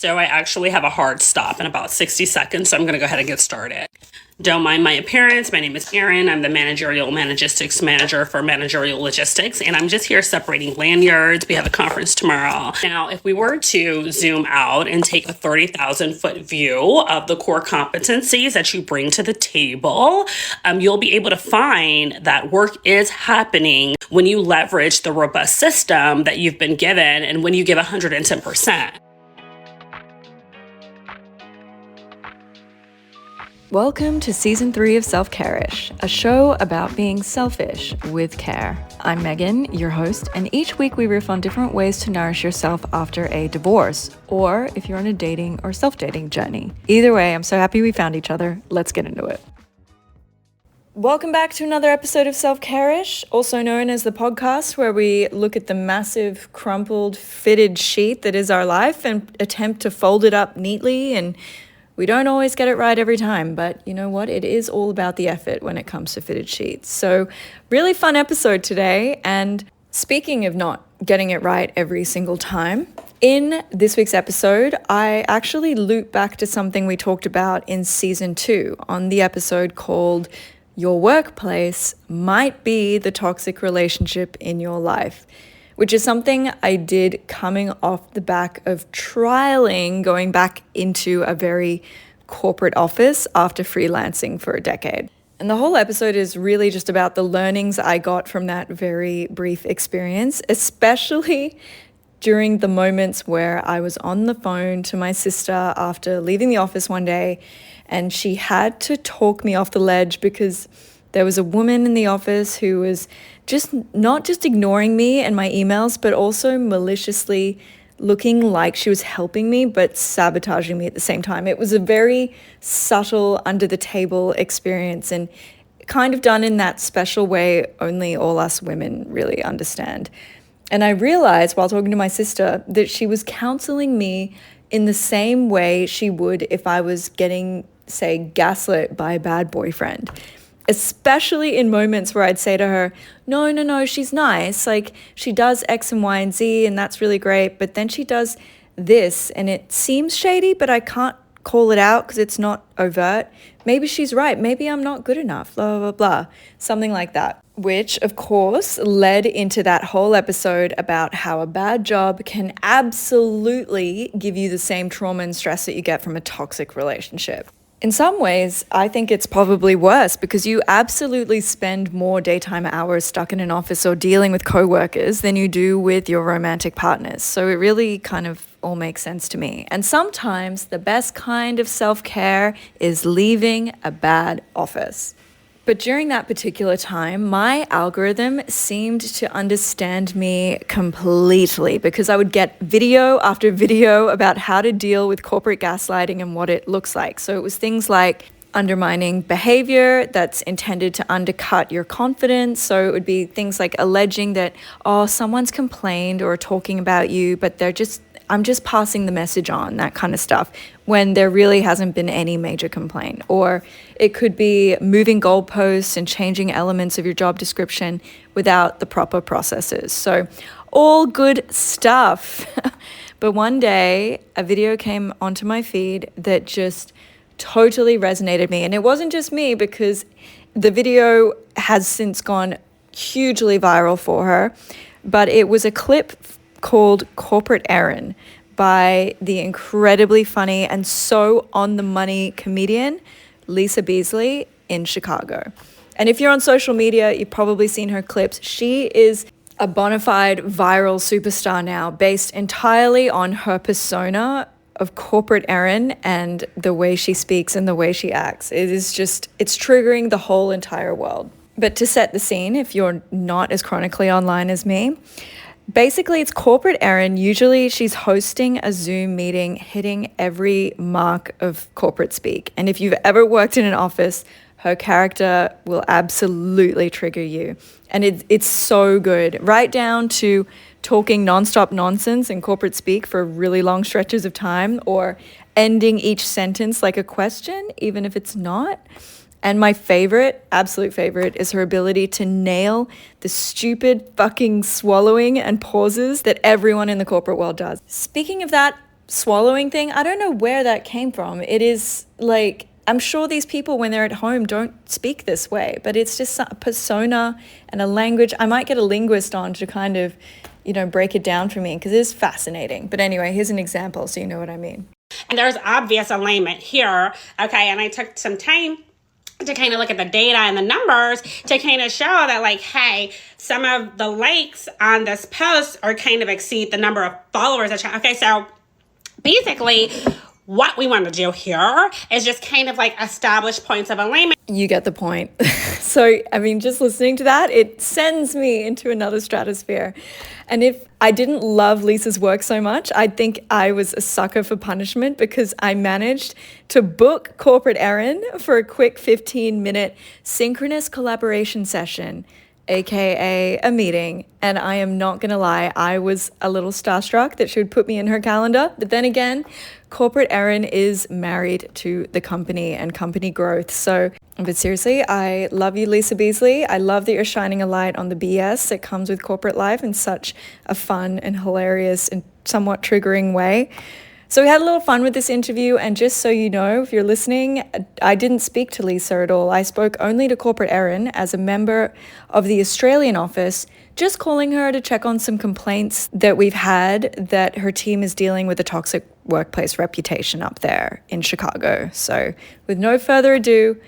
So I actually have a hard stop in about 60 seconds, so I'm going to go ahead and get started. Don't mind my appearance. My name is Erin. I'm the managerial logistics manager for managerial logistics, and I'm just here separating lanyards. We have a conference tomorrow. Now, if we were to zoom out and take a 30,000 foot view of the core competencies that you bring to the table, you'll be able to find that work is happening when you leverage the robust system that you've been given and when you give 110%. Welcome to Season 3 of Self-Care-ish, a show about being selfish with care. I'm Megan, your host, and each week we riff on different ways to nourish yourself after a divorce, or if you're on a dating or self-dating journey. Either way, I'm so happy we found each other. Let's get into it. Welcome back to another episode of Self-Care-ish, also known as the podcast where we look at the massive, crumpled, fitted sheet that is our life and attempt to fold it up neatly. And we don't always get it right every time, but you know what? It is all about the effort when it comes to fitted sheets. So really fun episode today. And speaking of not getting it right every single time, in this week's episode, I actually loop back to something we talked about in Season 2 on the episode called Your Workplace Might Be the Toxic Relationship in Your Life, which is something I did coming off the back of trialing going back into a very corporate office after freelancing for a decade. And the whole episode is really just about the learnings I got from that very brief experience, especially during the moments where I was on the phone to my sister after leaving the office one day, and she had to talk me off the ledge because there was a woman in the office who was not just ignoring me and my emails, but also maliciously looking like she was helping me, but sabotaging me at the same time. It was a very subtle, under-the-table experience and kind of done in that special way only all us women really understand. And I realized while talking to my sister that she was counseling me in the same way she would if I was getting, say, gaslit by a bad boyfriend. Especially in moments where I'd say to her, no, she's nice. Like, she does X and Y and Z, and that's really great. But then she does this, and it seems shady, but I can't call it out because it's not overt. Maybe she's right. Maybe I'm not good enough, blah, blah, blah. Something like that. Which, of course, led into that whole episode about how a bad job can absolutely give you the same trauma and stress that you get from a toxic relationship. In some ways, I think it's probably worse because you absolutely spend more daytime hours stuck in an office or dealing with coworkers than you do with your romantic partners. So it really kind of all makes sense to me. And sometimes the best kind of self-care is leaving a bad office. But during that particular time, my algorithm seemed to understand me completely because I would get video after video about how to deal with corporate gaslighting and what it looks like. So it was things like undermining behavior that's intended to undercut your confidence. So it would be things like alleging that, someone's complained or talking about you, but I'm just passing the message on, that kind of stuff, when there really hasn't been any major complaint. Or it could be moving goalposts and changing elements of your job description without the proper processes. So all good stuff. But one day, a video came onto my feed that just totally resonated with me. And it wasn't just me, because the video has since gone hugely viral for her. But it was a clip called Corporate Erin by the incredibly funny and so on-the-money comedian Lisa Beasley in Chicago. And if you're on social media, you've probably seen her clips. She is a bona fide viral superstar now, based entirely on her persona of Corporate Erin and the way she speaks and the way she acts. It's triggering the whole entire world. But to set the scene, if you're not as chronically online as me, basically, it's Corporate Erin. Usually she's hosting a Zoom meeting, hitting every mark of corporate speak. And if you've ever worked in an office, her character will absolutely trigger you. And it's so good, right down to talking nonstop nonsense in corporate speak for really long stretches of time, or ending each sentence like a question, even if it's not. And my favorite, absolute favorite, is her ability to nail the stupid fucking swallowing and pauses that everyone in the corporate world does. Speaking of that, swallowing thing, I don't know where that came from. It is like, I'm sure these people, when they're at home, don't speak this way, but it's just a persona and a language. I might get a linguist on to kind of, break it down for me because it is fascinating. But anyway, here's an example so you know what I mean. And there's obvious alignment here, okay? And I took some time to kind of look at the data and the numbers to kind of show that, like, hey, some of the likes on this post are kind of exceed the number of followers. Okay, so basically what we want to do here is just kind of like establish points of alignment. You get the point. So, I mean, just listening to that, it sends me into another stratosphere. And if I didn't love Lisa's work so much, I'd think I was a sucker for punishment because I managed to book corporate Erin for a quick 15-minute synchronous collaboration session, aka a meeting. And I am not gonna lie, I was a little starstruck that she would put me in her calendar. But then again, corporate Erin is married to the company and company growth. So, but seriously, I love you, Lisa Beasley. I love that you're shining a light on the BS that comes with corporate life in such a fun and hilarious and somewhat triggering way. So we had a little fun with this interview, and just so you know, if you're listening, I didn't speak to Lisa at all. I spoke only to corporate Erin as a member of the Australian office, just calling her to check on some complaints that we've had that her team is dealing with a toxic workplace reputation up there in Chicago. So with no further ado,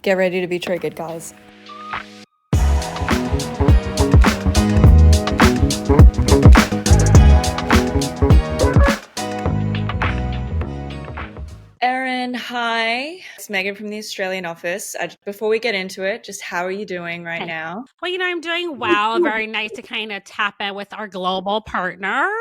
get ready to be triggered, guys. Erin, hi. It's Megan from the Australian office. Before we get into it, just how are you doing right now? Well, I'm doing well. Very nice to kind of tap in with our global partners.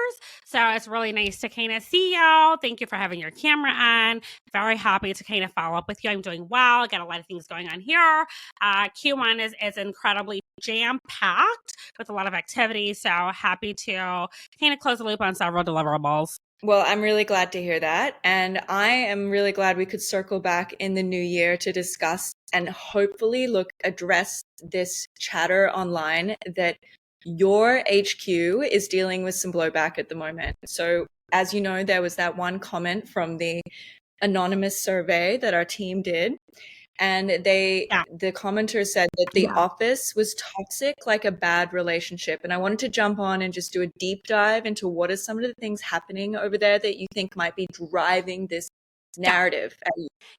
So it's really nice to kind of see y'all. Thank you for having your camera on. Very happy to kind of follow up with you. I'm doing well. Got a lot of things going on here. Q1 is incredibly jam-packed with a lot of activity. So happy to kind of close the loop on several deliverables. Well, I'm really glad to hear that. And I am really glad we could circle back in the new year to discuss and hopefully address this chatter online that your HQ is dealing with some blowback at the moment. So, as you know, there was that one comment from the anonymous survey that our team did. And the commenter said that the office was toxic, like a bad relationship. And I wanted to jump on and just do a deep dive into what are some of the things happening over there that you think might be driving this narrative.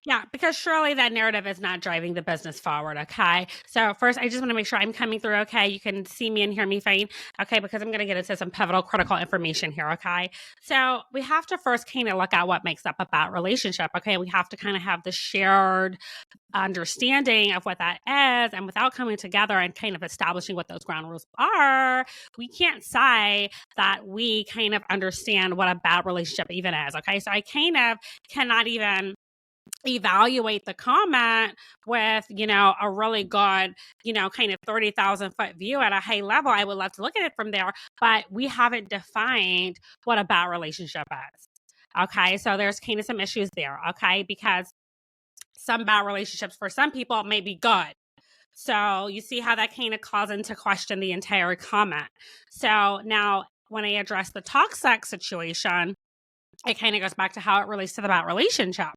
Yeah, because surely that narrative is not driving the business forward, okay? So first, I just want to make sure I'm coming through okay. You can see me and hear me fine, okay? Because I'm going to get into some pivotal, critical information here, okay? So we have to first kind of look at what makes up a bad relationship, okay? We have to kind of have the shared understanding of what that is, and without coming together and kind of establishing what those ground rules are, we can't say that we kind of understand what a bad relationship even is, okay? So I kind of cannot even evaluate the comment with, a really good, kind of 30,000 foot view at a high level. I would love to look at it from there, but we haven't defined what a bad relationship is. Okay. So there's kind of some issues there. Okay. Because some bad relationships for some people may be good. So you see how that kind of calls into question the entire comment. So now when I address the toxic situation, it kind of goes back to how it relates to the bad relationship.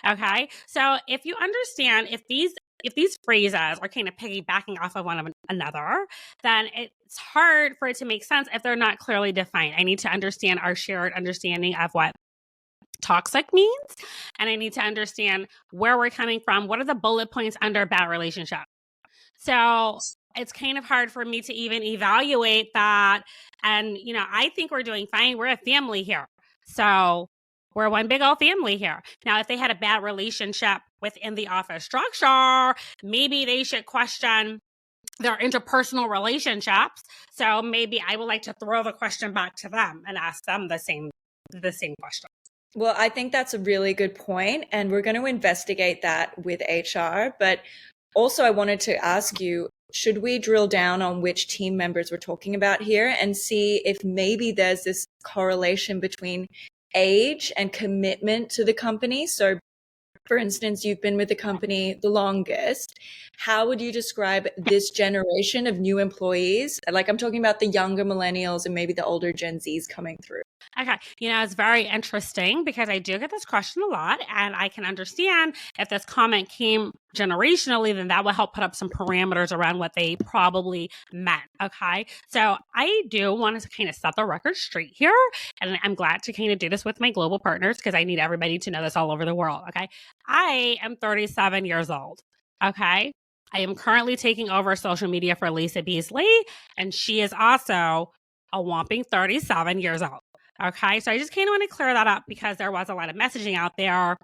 Okay. So if you understand, if these phrases are kind of piggybacking off of one another, then it's hard for it to make sense if they're not clearly defined. I need to understand our shared understanding of what toxic means, and I need to understand where we're coming from. What are the bullet points under bad relationship? So it's kind of hard for me to even evaluate that. And, I think we're doing fine. We're a family here. So we're one big old family here. Now, if they had a bad relationship within the office structure, maybe they should question their interpersonal relationships. So maybe I would like to throw the question back to them and ask them the same question. Well, I think that's a really good point, and we're going to investigate that with HR. But also, I wanted to ask you, should we drill down on which team members we're talking about here and see if maybe there's this correlation between age and commitment to the company? So, for instance, you've been with the company the longest. How would you describe this generation of new employees? Like, I'm talking about the younger millennials and maybe the older Gen Zs coming through. Okay. It's very interesting because I do get this question a lot, and I can understand if this comment came generationally, then that will help put up some parameters around what they probably meant. Okay. So I do want to kind of set the record straight here. And I'm glad to kind of do this with my global partners because I need everybody to know this all over the world. Okay. I am 37 years old. Okay. I am currently taking over social media for Lisa Beasley, and she is also a whopping 37 years old. Okay, so I just kind of want to clear that up because there was a lot of messaging out there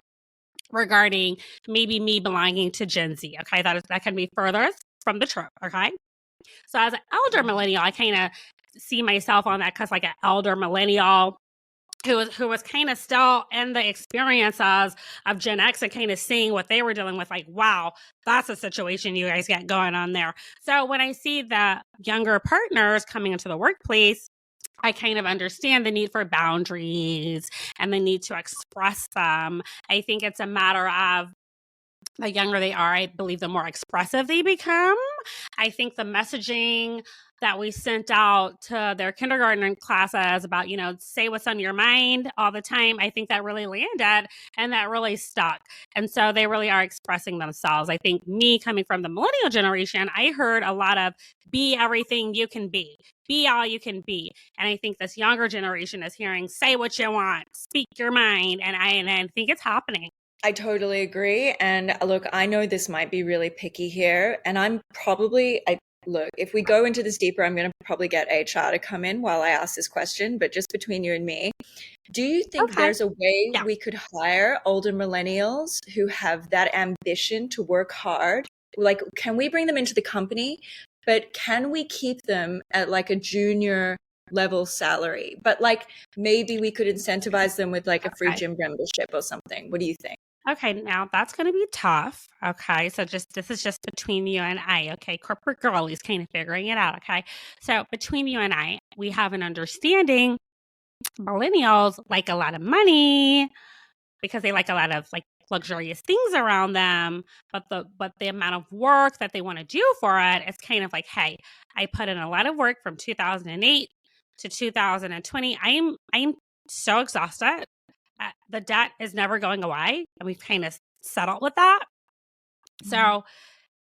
regarding maybe me belonging to Gen Z. Okay, that can be furthest from the truth. Okay, so as an elder millennial, I kind of see myself on that because like an elder millennial who was kind of still in the experiences of Gen X and kind of seeing what they were dealing with, like, wow, that's a situation you guys got going on there. So when I see the younger partners coming into the workplace, I kind of understand the need for boundaries and the need to express them. I think it's a matter of the younger they are, I believe the more expressive they become. I think the messaging that we sent out to their kindergarten classes about, say what's on your mind all the time, I think that really landed and that really stuck. And so they really are expressing themselves. I think me coming from the millennial generation, I heard a lot of be everything you can be all you can be. And I think this younger generation is hearing say what you want, speak your mind. And I think it's happening. I totally agree. And look, I know this might be really picky here, and look, if we go into this deeper, I'm going to probably get HR to come in while I ask this question, but just between you and me, do you think Okay. there's a way Yeah. we could hire older millennials who have that ambition to work hard? Like, can we bring them into the company, but can we keep them at like a junior level salary? But like maybe we could incentivize them with like a free Okay. gym membership or something. What do you think? Okay, now that's going to be tough. Okay, so this is just between you and I. Okay, corporate girl is kind of figuring it out. Okay, so between you and I, we have an understanding. Millennials like a lot of money because they like a lot of like luxurious things around them, but the amount of work that they want to do for it, it's kind of like, hey, I put in a lot of work from 2008 to 2020. I'm so exhausted. The debt is never going away, and we've kind of settled with that. So,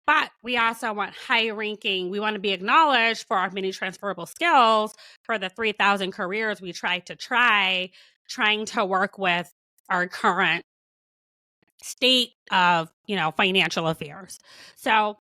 but we also want high ranking. We want to be acknowledged for our many transferable skills for the 3,000 careers we trying to work with our current state of, financial affairs. So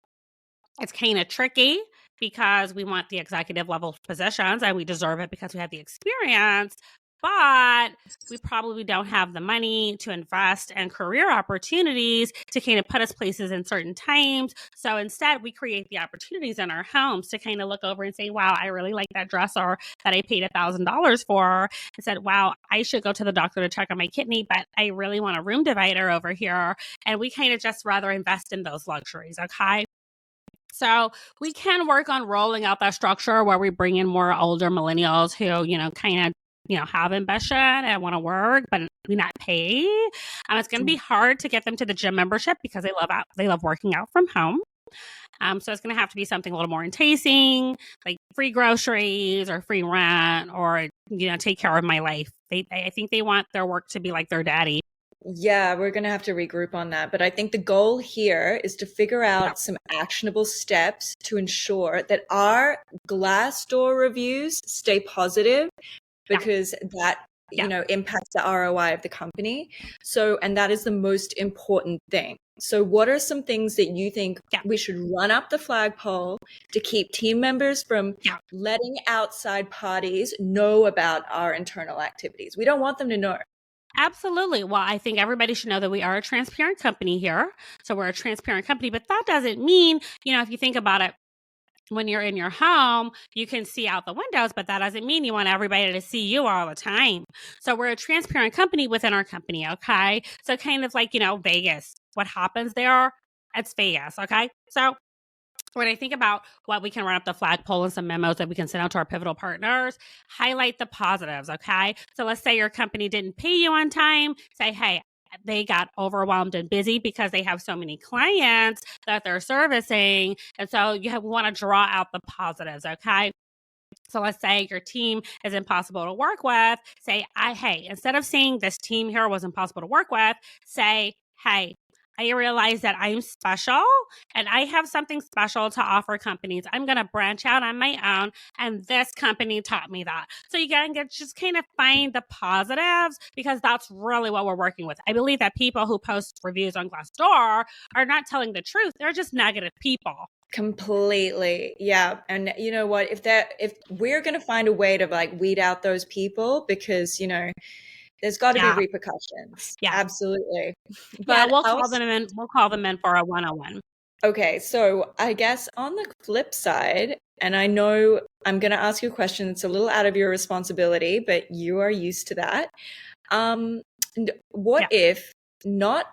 it's kind of tricky because we want the executive level positions and we deserve it because we have the experience, but we probably don't have the money to invest in career opportunities to kind of put us places in certain times. So instead, we create the opportunities in our homes to kind of look over and say, wow, I really like that dresser that I paid $1,000 for. I said, wow, I should go to the doctor to check on my kidney, but I really want a room divider over here. And we kind of just rather invest in those luxuries. Okay. So we can work on rolling out that structure where we bring in more older millennials who, kind of, have ambition and want to work, but we not pay. It's going to be hard to get them to the gym membership because they love working out from home. So it's going to have to be something a little more enticing, like free groceries or free rent or, take care of my life. I think they want their work to be like their daddy. Yeah, we're going to have to regroup on that. But I think the goal here is to figure Yeah. out some actionable steps to ensure that our Glassdoor reviews stay positive Yeah. because that, Yeah. impacts the ROI of the company. So, and that is the most important thing. So, what are some things that you think Yeah. we should run up the flagpole to keep team members from Yeah. letting outside parties know about our internal activities? We don't want them to know. Absolutely. Well, I think everybody should know that we are a transparent company here. So we're a transparent company, but that doesn't mean, if you think about it, when you're in your home, you can see out the windows, but that doesn't mean you want everybody to see you all the time. So we're a transparent company within our company. Okay. So kind of like, Vegas, what happens there? It's Vegas. Okay. So when I think about what we can run up the flagpole and some memos that we can send out to our pivotal partners, highlight the positives, okay? So let's say your company didn't pay you on time. Say, hey, they got overwhelmed and busy because they have so many clients that they're servicing. And so want to draw out the positives, okay? So let's say your team is impossible to work with. Say, hey, instead of saying this team here was impossible to work with, say, hey, I realize that I'm special and I have something special to offer companies. I'm going to branch out on my own, and this company taught me that. So you got to just kind of find the positives, because that's really what we're working with. I believe that people who post reviews on Glassdoor are not telling the truth. They're just negative people. Completely. Yeah. And you know what, if we're going to find a way to like weed out those people, because there's got to be repercussions. Yeah. Absolutely. Yeah, But we'll call them in for a 101. Okay, so I guess on the flip side, and I know I'm going to ask you a question that's a little out of your responsibility, but you are used to that. What if not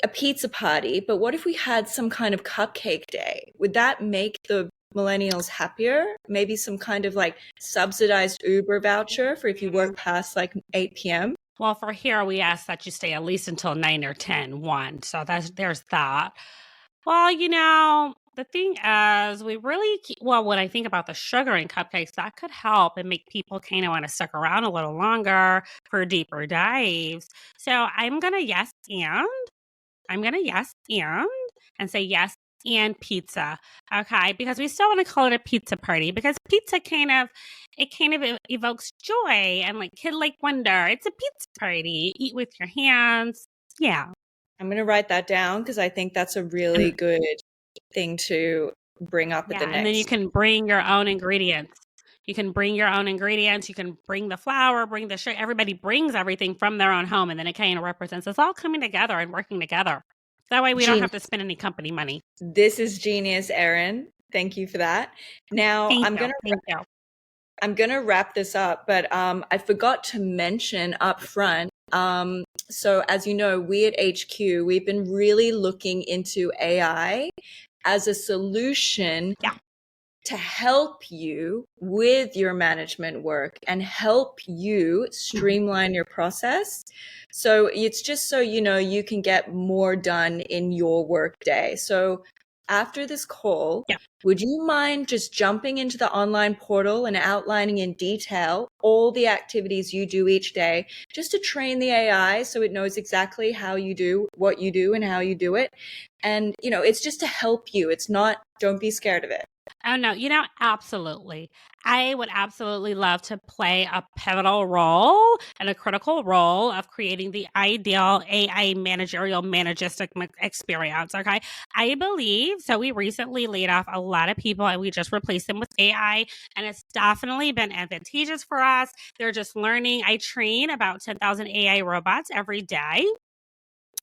a pizza party, but what if we had some kind of cupcake day? Would that make the millennials happier? Maybe some kind of like subsidized Uber voucher for if you work past like 8 p.m.? Well, for here, we ask that you stay at least until 9 or 10, 1. So there's that. Well, the thing is, when I think about the sugar in cupcakes, that could help and make people kind of want to stick around a little longer for deeper dives. So I'm going to yes and say yes and pizza. Okay. Because we still want to call it a pizza party, because pizza kind of evokes joy and like kid-like wonder. It's a pizza party. Eat with your hands. Yeah. I'm going to write that down because I think that's a really good thing to bring up at the next. And then you can bring your own ingredients. You can bring the flour, bring the sugar. Everybody brings everything from their own home, and then it kind of represents us all coming together and working together. That way we don't have to spend any company money. This is genius, Erin. Thank you for that. Now, I'm going to wrap this up, but I forgot to mention up front. So as you know, we at HQ, we've been really looking into AI as a solution to help you with your management work and help you streamline your process. So it's just so you can get more done in your work day. So after this call, would you mind just jumping into the online portal and outlining in detail all the activities you do each day, just to train the AI so it knows exactly how you do what you do and how you do it? And, it's just to help you. It's not, don't be scared of it. Oh, no, absolutely. I would absolutely love to play a pivotal role and a critical role of creating the ideal AI managerial managistic experience. Okay. I believe so. We recently laid off a lot of people and we just replaced them with AI, and it's definitely been advantageous for us. They're just learning. I train about 10,000 AI robots every day.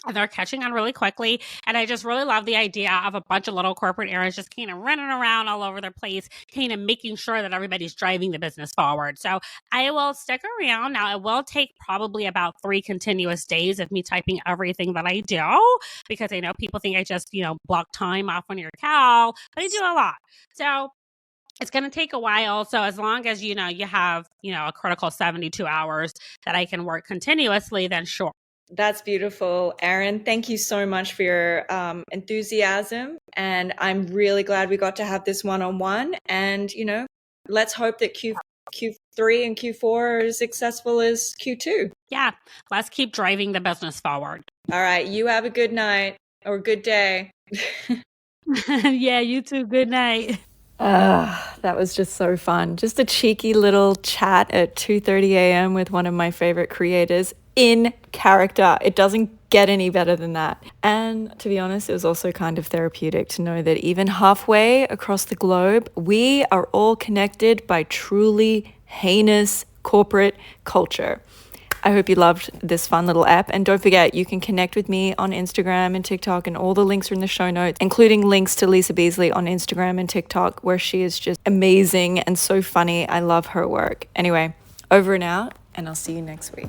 And they're catching on really quickly. And I just really love the idea of a bunch of little corporate errands just kind of running around all over their place, kind of making sure that everybody's driving the business forward. So I will stick around. Now, it will take probably about 3 continuous days of me typing everything that I do, because I know people think I just, block time off on your cow, but I do a lot. So it's going to take a while. So as long as, you have, a critical 72 hours that I can work continuously, then sure. That's beautiful, Erin. Thank you so much for your enthusiasm. And I'm really glad we got to have this one-on-one. And, let's hope that Q3 and Q4 are as successful as Q2. Yeah, let's keep driving the business forward. All right. You have a good night or good day. Yeah, you too. Good night. That was just so fun. Just a cheeky little chat at 2:30 a.m. with one of my favorite creators in character. It doesn't get any better than that. And to be honest, it was also kind of therapeutic to know that even halfway across the globe, we are all connected by truly heinous corporate culture. I hope you loved this fun little app. And don't forget, you can connect with me on Instagram and TikTok, and all the links are in the show notes, including links to Lisa Beasley on Instagram and TikTok, where she is just amazing and so funny. I love her work. Anyway, over and out, and I'll see you next week.